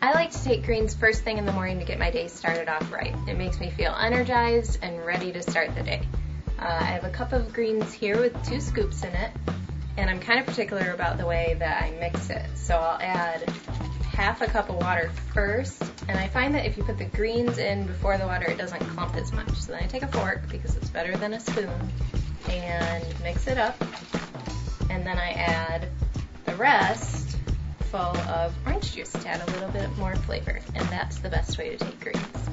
I like to take greens first thing in the morning to get my day started off right. It makes me feel energized and ready to start the day. I have a cup of greens here with 2 scoops in it, and I'm kind of particular about the way that I mix it. So I'll add half a cup of water first, and I find that if you put the greens in before the water, it doesn't clump as much. So then I take a fork, because it's better than a spoon, and mix it up, and then I add the rest full of orange juice to add a little bit more flavor, and that's the best way to take greens.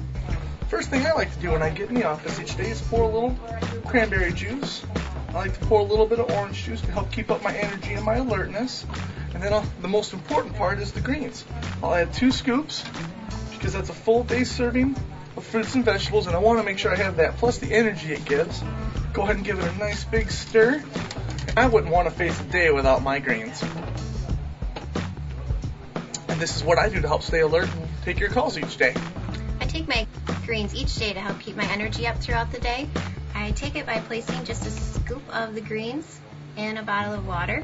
First thing I like to do when I get in the office each day is pour a little cranberry juice. I like to pour a little bit of orange juice to help keep up my energy and my alertness. And then the most important part is the greens. I'll add 2 scoops because that's a full day serving of fruits and vegetables, and I want to make sure I have that plus the energy it gives. Go ahead and give it a nice big stir. I wouldn't want to face a day without my greens. And this is what I do to help stay alert and take your calls each day. I take my greens each day to help keep my energy up throughout the day. I take it by placing just a scoop of the greens in a bottle of water,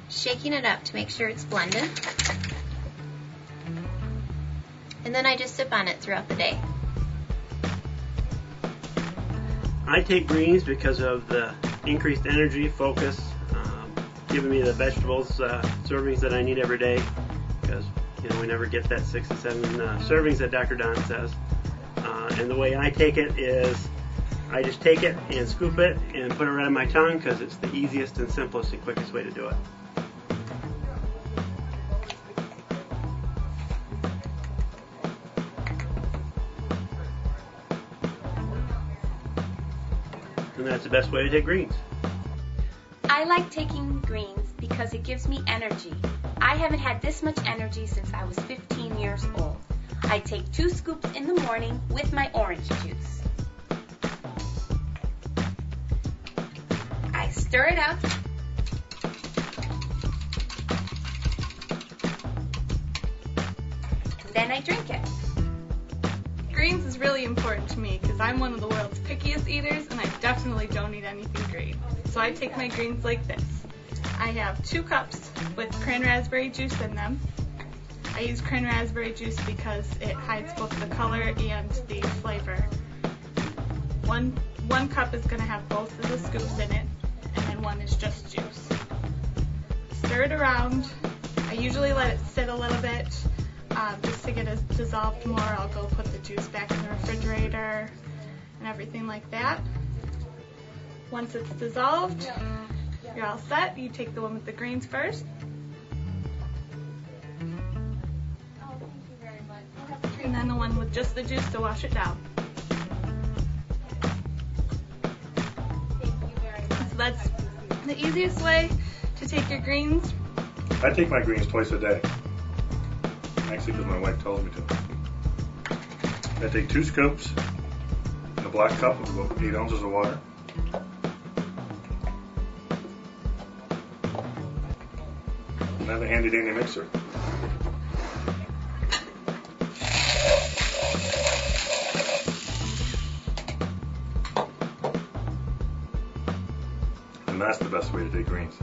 shaking it up to make sure it's blended, and then I just sip on it throughout the day. I take greens because of the increased energy, focus, giving me the vegetables servings that I need every day, because we never get that 6 to 7 servings that Dr. Don says. And the way I take it is I just take it and scoop it and put it right on my tongue, because it's the easiest and simplest and quickest way to do it. And that's the best way to take greens. I like taking greens because it gives me energy. I haven't had this much energy since I was 15 years old. I take 2 scoops in the morning with my orange juice. I stir it up. Then I drink it. Greens is really important to me because I'm one of the world's pickiest eaters, and I definitely don't eat anything green. So I take my greens like this. I have 2 cups with cran-raspberry juice in them. I use cran-raspberry juice because it hides both the color and the flavor. One cup is going to have both of the scoops in it, and then one is just juice. Stir it around. I usually let it sit a little bit just to get it dissolved more. I'll go put the juice back in the refrigerator and everything like that. Once it's dissolved, you're all set. You take the one with the greens first. And then the one with just the juice to wash it down. So that's the easiest way to take your greens. I take my greens twice a day. Actually, because my wife told me to. I take 2 scoops in a black cup with about 8 ounces of water. And I have a handy dandy mixer. And that's the best way to take greens.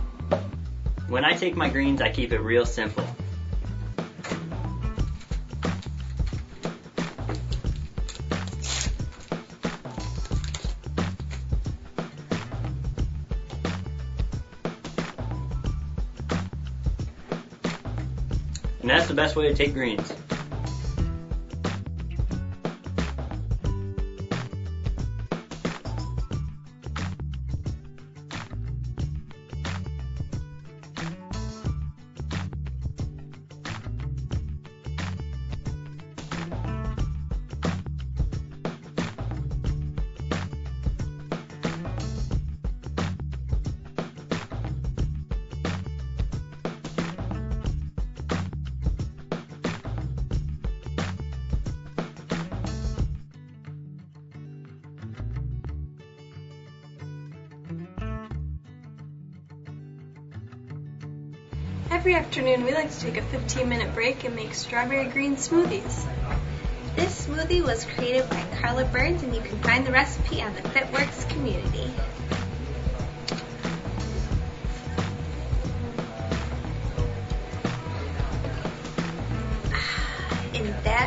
When I take my greens, I keep it real simple. And that's the best way to take greens. Every afternoon we like to take a 15-minute break and make strawberry green smoothies. This smoothie was created by Carla Burns, and you can find the recipe on the FitWorks community. And that